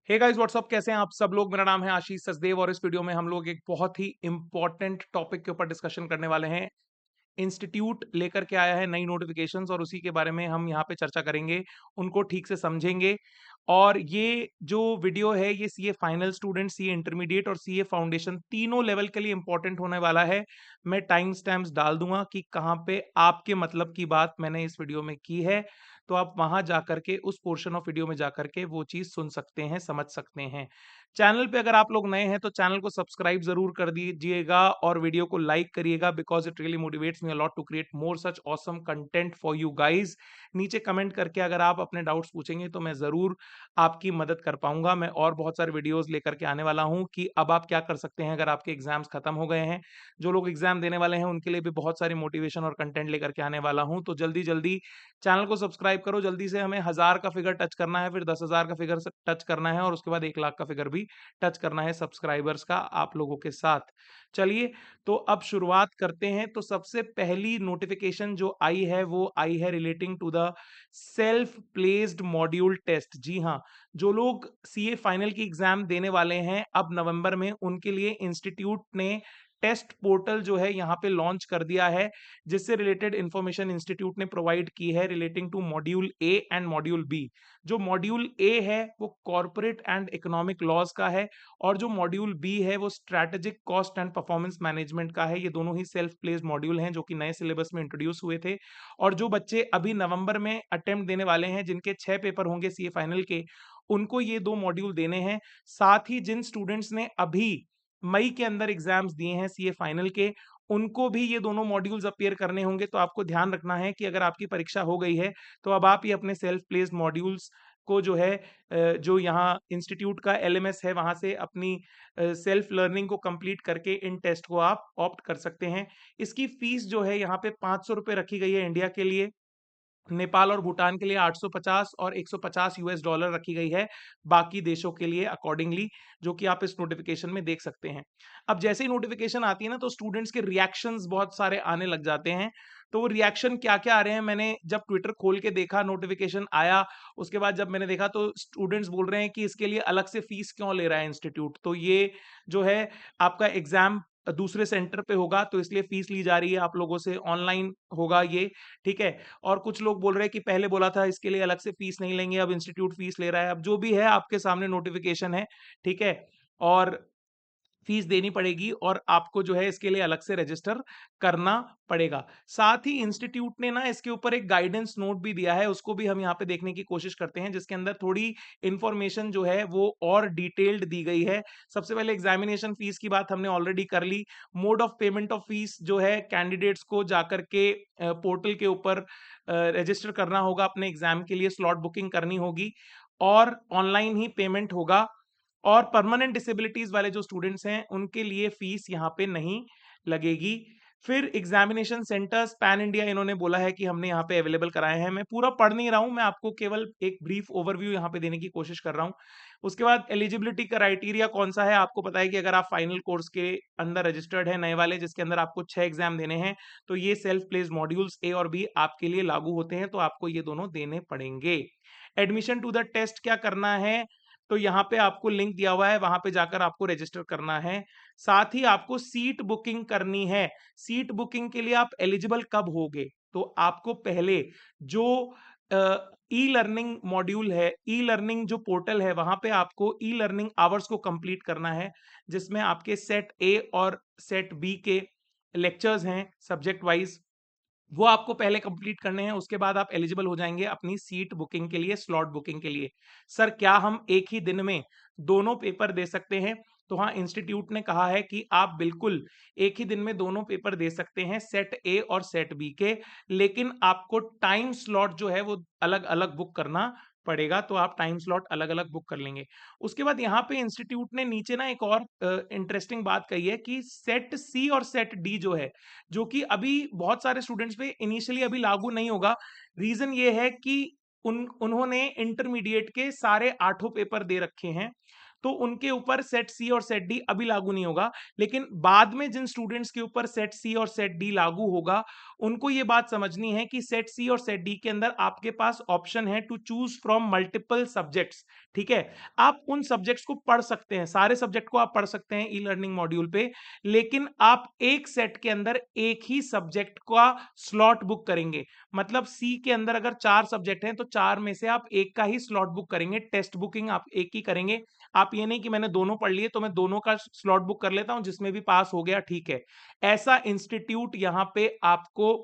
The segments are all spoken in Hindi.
हे गाइस व्हाट्सअप, कैसे हैं आप सब लोग। मेरा नाम है आशीष सचदेव और इस वीडियो में हम लोग एक बहुत ही इंपॉर्टेंट टॉपिक के ऊपर डिस्कशन करने वाले हैं। इंस्टीट्यूट लेकर के आया है नई नोटिफिकेशंस और उसी के बारे में हम यहाँ पे चर्चा करेंगे, उनको ठीक से समझेंगे। और ये जो वीडियो है ये CA final student, CA intermediate और सीए फाउंडेशन तीनों लेवल के लिए इंपॉर्टेंट होने वाला है। मैं टाइम स्टैम्प्स डाल दूंगा कि कहाँ पे आपके मतलब की बात मैंने इस वीडियो में की है, तो आप वहां जाकर के उस पोर्शन ऑफ वीडियो में जाकर के वो चीज सुन सकते हैं, समझ सकते हैं। चैनल पे अगर आप लोग नए हैं तो चैनल को सब्सक्राइब जरूर कर दीजिएगा और वीडियो को लाइक करिएगा, because it really motivates me a lot to create more such awesome content for you guys. नीचे कमेंट करके अगर आप अपने डाउट्स पूछेंगे तो मैं जरूर आपकी मदद कर पाऊंगा। मैं और बहुत सारे वीडियोस लेकर के आने वाला हूं कि अब आप क्या कर सकते हैं अगर आपके एग्जाम्स खत्म हो गए हैं। जो लोग एग्जाम देने वाले हैं उनके लिए भी बहुत सारी मोटिवेशन और कंटेंट लेकर के आने वाला हूं, तो जल्दी जल्दी चैनल को सब्सक्राइब करो। जल्दी से हमें 1000 का फिगर टच करना है, फिर 10,000 का फिगर टच करना है और उसके बाद 1 लाख का फिगर भी टच करना है सब्सक्राइबर्स का आप लोगों के साथ। चलिए, तो अब शुरुआत करते हैं। तो सबसे पहली नोटिफिकेशन जो आई है वो आई है relating to the self placed module test. जी हाँ, जो लोग सीए फाइनल की एग्जाम देने वाले हैं अब नवंबर में, उनके लिए इंस्टीट्यूट ने टेस्ट पोर्टल जो है यहाँ पे लॉन्च कर दिया है, जिससे रिलेटेड इंफॉर्मेशन इंस्टीट्यूट ने प्रोवाइड की है relating to module A and module B. जो मॉड्यूल ए है वो कॉर्पोरेट एंड इकोनॉमिक लॉज का है और जो मॉड्यूल बी है वो strategic cost and performance management का है। ये दोनों ही सेल्फ प्लेस्ड मॉड्यूल हैं जो कि नए सिलेबस में इंट्रोड्यूस हुए थे। और जो बच्चे अभी नवंबर में अटेम्प्ट देने वाले हैं, जिनके 6 पेपर होंगे सीए फाइनल के, उनको ये 2 मॉड्यूल देने हैं। साथ ही जिन स्टूडेंट्स ने अभी मई के अंदर एग्जाम्स दिए हैं सीए फाइनल के, उनको भी ये दोनों मॉड्यूल्स अपीयर करने होंगे। तो आपको ध्यान रखना है कि अगर आपकी परीक्षा हो गई है तो अब आप ये अपने सेल्फ प्लेस्ड मॉड्यूल्स को जो है जो यहाँ इंस्टीट्यूट का एलएमएस है वहां से अपनी सेल्फ लर्निंग को कंप्लीट करके इन टेस्ट को आप ऑप्ट कर सकते हैं। इसकी फीस जो है यहाँ पे 500 रुपये रखी गई है इंडिया के लिए। नेपाल और भूटान के लिए 850 और 150 यूएस डॉलर रखी गई है बाकी देशों के लिए अकॉर्डिंगली, जो कि आप इस नोटिफिकेशन में देख सकते हैं। अब जैसे ही नोटिफिकेशन आती है ना, तो स्टूडेंट्स के रिएक्शंस बहुत सारे आने लग जाते हैं। तो वो रिएक्शन क्या क्या आ रहे हैं, मैंने जब ट्विटर खोल के देखा, नोटिफिकेशन आया, उसके बाद जब मैंने देखा तो स्टूडेंट्स बोल रहे हैं कि इसके लिए अलग से फीस क्यों ले रहा है इंस्टीट्यूट। तो ये जो है आपका एग्जाम दूसरे सेंटर पे होगा तो इसलिए फीस ली जा रही है आप लोगों से, ऑनलाइन होगा ये, ठीक है। और कुछ लोग बोल रहे हैं कि पहले बोला था इसके लिए अलग से फीस नहीं लेंगे, अब इंस्टीट्यूट फीस ले रहा है। अब जो भी है आपके सामने नोटिफिकेशन है, ठीक है। और फीस देनी पड़ेगी और आपको जो है इसके लिए अलग से रजिस्टर करना पड़ेगा। साथ ही इंस्टीट्यूट ने ना इसके ऊपर एक गाइडेंस नोट भी दिया है, उसको भी हम यहाँ पे देखने की कोशिश करते हैं, जिसके अंदर थोड़ी इंफॉर्मेशन जो है वो और डिटेल्ड दी गई है। सबसे पहले एग्जामिनेशन फीस की बात हमने ऑलरेडी कर ली। Mode of payment of fees जो है कैंडिडेट्स को जाकर के पोर्टल के ऊपर रजिस्टर करना होगा, अपने एग्जाम के लिए स्लॉट बुकिंग करनी होगी और ऑनलाइन ही पेमेंट होगा। और परमानेंट डिसेबिलिटीज वाले जो स्टूडेंट्स हैं उनके लिए फीस यहाँ पे नहीं लगेगी। फिर एग्जामिनेशन सेंटर्स पैन इंडिया इन्होंने बोला है कि हमने यहाँ पे अवेलेबल कराए हैं। मैं पूरा पढ़ नहीं रहा हूँ, मैं आपको केवल एक ब्रीफ ओवरव्यू यहाँ पे देने की कोशिश कर रहा हूँ। उसके बाद एलिजिबिलिटी क्राइटेरिया कौन सा है, आपको पता है कि अगर आप फाइनल कोर्स के अंदर रजिस्टर्ड है नए वाले, जिसके अंदर आपको 6 एग्जाम देने हैं, तो ये सेल्फ प्लेस्ड मॉड्यूल्स ए और बी आपके लिए लागू होते हैं, तो आपको ये दोनों देने पड़ेंगे। एडमिशन टू द टेस्ट क्या करना है, तो यहाँ पे आपको लिंक दिया हुआ है, वहां पे जाकर आपको रजिस्टर करना है। साथ ही आपको सीट बुकिंग करनी है। सीट बुकिंग के लिए आप एलिजिबल कब होगे, तो आपको पहले जो ई लर्निंग मॉड्यूल है, ई लर्निंग जो पोर्टल है, वहां पे आपको ई लर्निंग आवर्स को कंप्लीट करना है, जिसमें आपके सेट ए और सेट बी के लेक्चर्स हैं सब्जेक्ट वाइज, वो आपको पहले कंप्लीट करने हैं। उसके बाद आप एलिजिबल हो जाएंगे अपनी सीट बुकिंग के लिए, स्लॉट बुकिंग के लिए। सर क्या हम एक ही दिन में दोनों पेपर दे सकते हैं, तो हाँ, इंस्टीट्यूट ने कहा है कि आप बिल्कुल एक ही दिन में दोनों पेपर दे सकते हैं, सेट ए और सेट बी के, लेकिन आपको टाइम स्लॉट जो है वो अलग अलग बुक करना पड़ेगा। तो आप टाइम स्लॉट अलग अलग बुक कर लेंगे। उसके बाद यहाँ पे इंस्टीट्यूट ने नीचे ना एक और इंटरेस्टिंग बात कही है कि सेट सी और सेट डी जो है, जो कि अभी बहुत सारे स्टूडेंट्स पे इनिशियली अभी लागू नहीं होगा। रीजन ये है कि उन्होंने इंटरमीडिएट के सारे 8 पेपर दे रखे हैं, तो उनके ऊपर सेट सी और सेट डी अभी लागू नहीं होगा। लेकिन बाद में जिन स्टूडेंट्स के ऊपर सेट सी और सेट डी लागू होगा, उनको ये बात समझनी है कि सेट सी और सेट डी के अंदर आपके पास ऑप्शन है to choose from multiple subjects, ठीक है, आप उन सब्जेक्ट्स को पढ़ सकते हैं, सारे सब्जेक्ट को आप पढ़ सकते हैं ई लर्निंग मॉड्यूल पे, लेकिन आप एक सेट के अंदर एक ही सब्जेक्ट का स्लॉट बुक करेंगे। मतलब सी के अंदर अगर 4 सब्जेक्ट हैं तो 4 में से आप एक का ही स्लॉट बुक करेंगे, टेस्ट बुकिंग आप एक ही करेंगे। आप ये नहीं कि मैंने दोनों पढ़ लिए तो मैं दोनों का स्लॉट बुक कर लेता हूं, जिसमें भी पास हो गया ठीक है। ऐसा इंस्टीट्यूट यहां पे आपको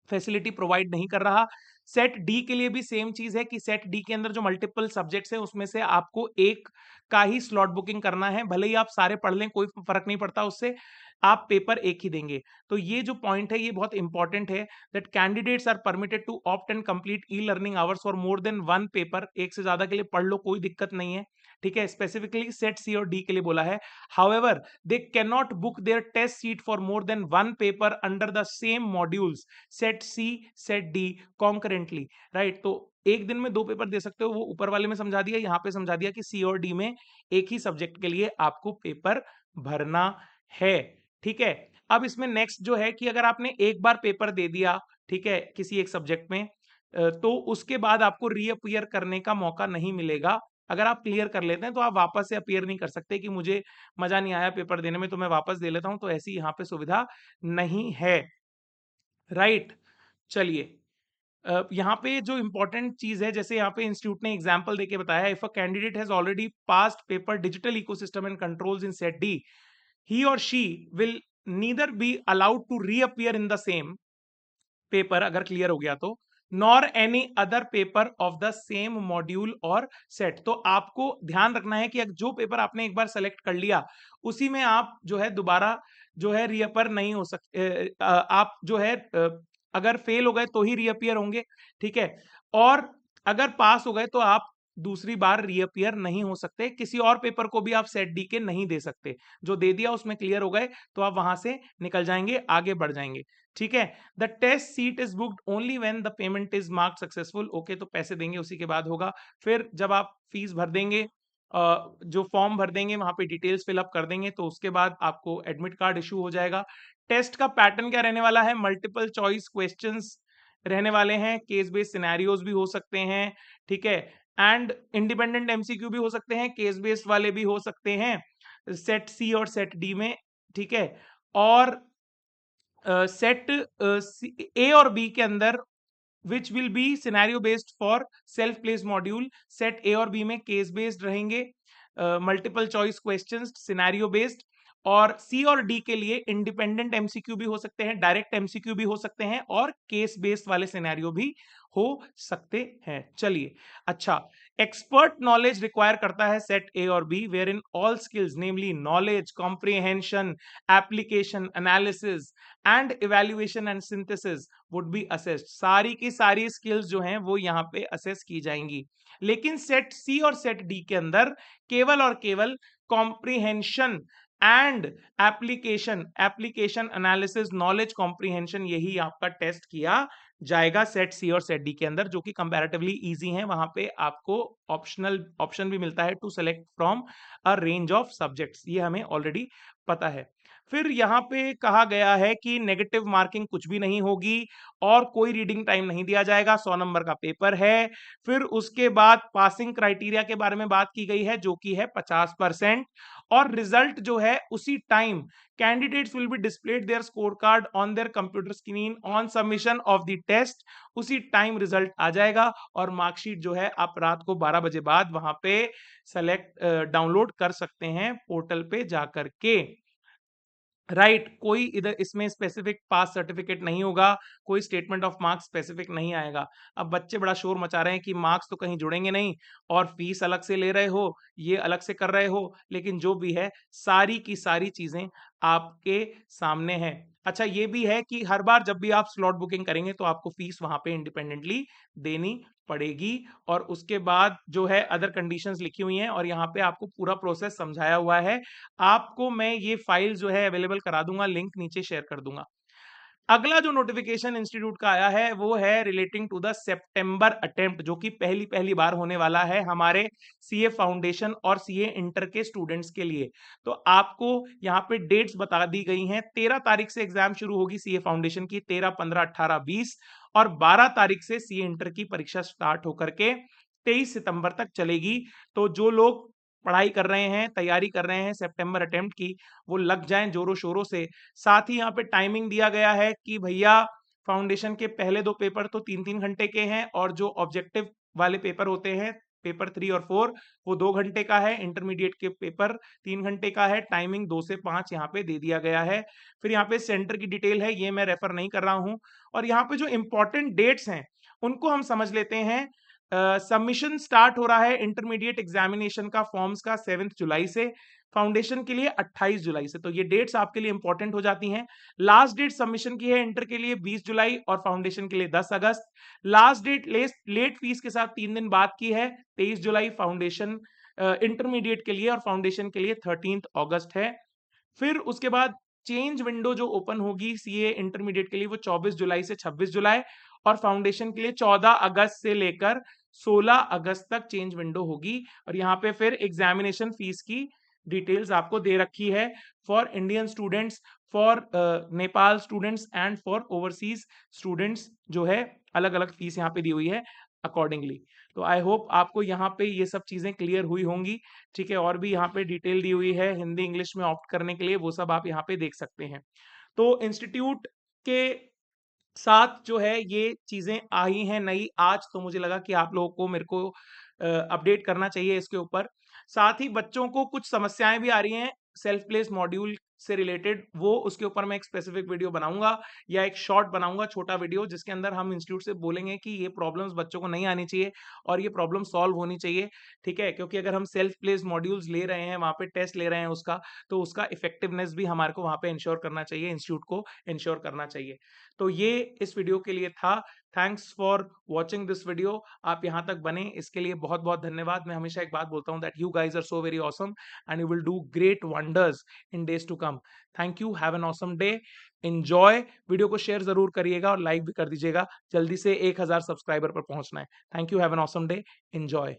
फैसिलिटी प्रोवाइड नहीं कर रहा। सेट डी के लिए भी सेम चीज है कि सेट डी के अंदर जो मल्टीपल सब्जेक्ट्स हैं उसमें से आपको एक का ही स्लॉट बुकिंग करना है, भले ही आप सारे पढ़ लें कोई फर्क नहीं पड़ता उससे, आप पेपर एक ही देंगे। तो ये जो पॉइंट है ये बहुत इंपॉर्टेंट है, that candidates are permitted to opt and complete E learning hours for more than one paper, एक से ज्यादा के लिए पढ़ लो कोई दिक्कत नहीं है, ठीक है। स्पेसिफिकली सेट सी और डी के लिए बोला है। However they can not book their test seat for more than one paper under the same modules set C set D concurrently, right. तो एक दिन में 2 पेपर दे सकते हो, वो ऊपर वाले में समझा दिया, यहाँ पे समझा दिया कि सी और डी में एक ही सब्जेक्ट के लिए आपको पेपर भरना है, ठीक है। अब इसमें नेक्स्ट जो है कि अगर आपने एक बार पेपर दे दिया, ठीक है, किसी एक सब्जेक्ट में, तो उसके बाद आपको रीअपियर करने का मौका नहीं मिलेगा। अगर आप क्लियर कर लेते हैं तो आप वापस से अपीयर नहीं कर सकते कि मुझे मजा नहीं आया पेपर देने में तो मैं वापस दे लेता हूं, तो ऐसी यहाँ पे सुविधा नहीं है, राइट। चलिए, यहाँ पे जो इंपॉर्टेंट चीज है, जैसे यहाँ पे इंस्टीट्यूट ने एग्जांपल देके बताया है, if a candidate has already passed paper digital ecosystem and controls in set D, he or she will neither be allowed to reappear in the same paper अगर क्लियर हो गया तो, nor any other paper of the same module और सेट। तो आपको ध्यान रखना है कि जो पेपर आपने एक बार सेलेक्ट कर लिया उसी में आप जो है दोबारा जो है रीअपियर नहीं हो सकते, आप जो है अगर फेल हो गए तो ही रीअपियर होंगे, ठीक है। और अगर पास हो गए तो आप दूसरी बार रीअपियर नहीं हो सकते, किसी और पेपर को भी आप सेट डी के नहीं दे सकते। जो दे दिया उसमें क्लियर हो गए तो आप वहां से निकल जाएंगे, आगे बढ़ जाएंगे, ठीक है। The test seat is booked only when the payment is marked successful, okay, तो पैसे देंगे उसी के बाद होगा। फिर जब आप फीस भर देंगे, जो फॉर्म भर देंगे वहां पे डिटेल्स फिलअप कर देंगे, तो उसके बाद आपको एडमिट कार्ड इशू हो जाएगा। टेस्ट का पैटर्न क्या रहने वाला है, मल्टीपल चॉइस क्वेश्चंस रहने वाले हैं, केस बेस्ड सिनेरियोज भी हो सकते हैं, ठीक है, एंड इंडिपेंडेंट एमसीक्यू भी हो सकते हैं, केस बेस्ड वाले भी हो सकते हैं सेट सी और सेट डी में, ठीक है। और सेट ए और बी के अंदर which will be scenario based for self place module, set A और बी में केस बेस्ड रहेंगे, multiple choice questions scenario based. और सी और डी के लिए इंडिपेंडेंट एमसीक्यू भी हो सकते हैं, डायरेक्ट एमसीक्यू भी हो सकते हैं, और केस बेस्ड वाले सिनेरियो भी हो सकते हैं। चलिए, अच्छा, एक्सपर्ट नॉलेज रिक्वायर करता है सेट ए और B, where in all skills namely knowledge, comprehension, application, analysis and evaluation and synthesis would be assessed. सारी की सारी स्किल्स जो हैं वो यहाँ पे असेस की जाएंगी। लेकिन सेट सी और सेट डी के अंदर केवल और केवल comprehension and application analysis, knowledge comprehension, यही आपका टेस्ट किया जाएगा सेट सी और सेट डी के अंदर, जो कि कंपैरेटिवली इजी हैं। वहां पे आपको ऑप्शन भी मिलता है to select from a range of subjects, ये हमें ऑलरेडी पता है। फिर यहाँ पे कहा गया है कि नेगेटिव मार्किंग कुछ भी नहीं होगी और कोई रीडिंग टाइम नहीं दिया जाएगा, 100 नंबर का पेपर है। फिर उसके बाद पासिंग क्राइटेरिया के बारे में बात की गई है जो कि है 50%, और रिजल्ट जो है उसी time candidates will be displayed their score card on their computer screen on submission of the test, उसी टाइम रिजल्ट आ जाएगा और मार्कशीट जो है आप रात को 12 बजे बाद वहां पे सेलेक्ट डाउनलोड कर सकते हैं पोर्टल पे जाकर के, राइट। कोई इधर इसमें स्पेसिफिक पास सर्टिफिकेट नहीं होगा, कोई स्टेटमेंट ऑफ मार्क्स स्पेसिफिक नहीं आएगा। अब बच्चे बड़ा शोर मचा रहे हैं कि मार्क्स तो कहीं जुड़ेंगे नहीं और फीस अलग से ले रहे हो, ये अलग से कर रहे हो, लेकिन जो भी है सारी की सारी चीजें आपके सामने है। अच्छा, ये भी है कि हर बार जब भी आप स्लॉट बुकिंग करेंगे तो आपको फीस वहां पे इंडिपेंडेंटली देनी पड़ेगी, और उसके बाद जो है अदर कंडीशंस लिखी हुई हैं और यहाँ पे आपको पूरा प्रोसेस समझाया हुआ है। आपको मैं ये फाइल जो है अवेलेबल करा दूंगा, लिंक नीचे शेयर कर दूंगा। अगला जो नोटिफिकेशन इंस्टीट्यूट का आया है वो है रिलेटिंग टू द सितंबर अटेम्प्ट, जो कि पहली पहली बार होने वाला है हमारे सीए फाउंडेशन और सीए इंटर के स्टूडेंट्स के लिए। तो आपको यहाँ पे डेट्स बता दी गई हैं, 13 तारीख से एग्जाम शुरू होगी सीए फाउंडेशन की, 13, 15, 18, 20, और 12 तारीख से सीए इंटर की परीक्षा स्टार्ट होकर के 23 सितंबर तक चलेगी। तो जो लोग पढ़ाई कर रहे हैं, तैयारी कर रहे हैं सितंबर अटेम्प्ट की, वो लग जाएं जोरों शोरों से। साथ ही यहाँ पे टाइमिंग दिया गया है कि भैया फाउंडेशन के पहले 2 पेपर तो 3-3 घंटे के हैं, और जो ऑब्जेक्टिव वाले पेपर होते हैं पेपर 3 और 4 वो 2 घंटे का है। इंटरमीडिएट के पेपर 3 घंटे का है। टाइमिंग 2 से 5 यहाँ पे दे दिया गया है। फिर यहाँ पे सेंटर की डिटेल है, ये मैं रेफर नहीं कर रहा हूँ। और यहाँ पे जो इंपॉर्टेंट डेट्स हैं उनको हम समझ लेते हैं। सबमिशन स्टार्ट हो रहा है इंटरमीडिएट एग्जामिनेशन का फॉर्म्स का 7 जुलाई से, फाउंडेशन के लिए 28 जुलाई से। तो ये डेट्स आपके लिए इंपॉर्टेंट हो जाती हैं। लास्ट डेट सबमिशन की है इंटर के लिए 20 जुलाई और फाउंडेशन के लिए 10 अगस्त। लास्ट डेट लेट फीस के साथ 3 दिन बाद की है, 23 जुलाई फाउंडेशन इंटरमीडिएट के लिए, और फाउंडेशन के लिए 13 अगस्त है। फिर उसके बाद चेंज विंडो जो ओपन होगी सीए इंटरमीडिएट के लिए वो 24 जुलाई से 26 जुलाई, और फाउंडेशन के लिए 14 अगस्त से लेकर 16 अगस्त तक चेंज विंडो होगी। और यहाँ पे फिर एग्जामिनेशन फीस की डिटेल्स आपको दे रखी है for Indian students, for Nepal students and for overseas students, जो है अलग अलग फीस यहाँ पे दी हुई है अकॉर्डिंगली। तो आई होप आपको यहाँ पे ये सब चीजें क्लियर हुई होंगी। ठीक है, और भी यहाँ पे डिटेल दी हुई है हिंदी इंग्लिश में ऑप्ट करने के लिए, वो सब आप यहाँ पे देख सकते हैं। तो इंस्टीट्यूट के साथ जो है ये चीजें आई हैं नई आज, तो मुझे लगा कि आप लोगों को मेरे को अपडेट करना चाहिए इसके ऊपर। साथ ही बच्चों को कुछ समस्याएं भी आ रही हैं सेल्फ प्लेस मॉड्यूल से रिलेटेड, वो उसके ऊपर मैं एक स्पेसिफिक वीडियो बनाऊंगा या एक शॉर्ट बनाऊंगा, छोटा वीडियो, जिसके अंदर हम इंस्टीट्यूट से बोलेंगे कि ये प्रॉब्लम्स बच्चों को नहीं आनी चाहिए और ये प्रॉब्लम सॉल्व होनी चाहिए। ठीक है, क्योंकि अगर हम सेल्फ प्लेस मॉड्यूल्स ले रहे हैं, वहां पे टेस्ट ले रहे हैं उसका, तो उसका इफेक्टिवनेस भी हमारे को वहां पे इंश्योर करना चाहिए, इंस्टीट्यूट को इंश्योर करना चाहिए। तो ये इस वीडियो के लिए था। Thanks for watching this video. आप यहाँ तक बने इसके लिए बहुत बहुत धन्यवाद। मैं हमेशा एक बात बोलता हूँ that you guys are so very awesome and you will do great wonders in days to come. Thank you, have an awesome day, enjoy. Video को शेयर जरूर करिएगा और लाइक भी कर दीजिएगा, जल्दी से 1000 सब्सक्राइबर पर पहुंचना है। Thank you, have an awesome day, enjoy.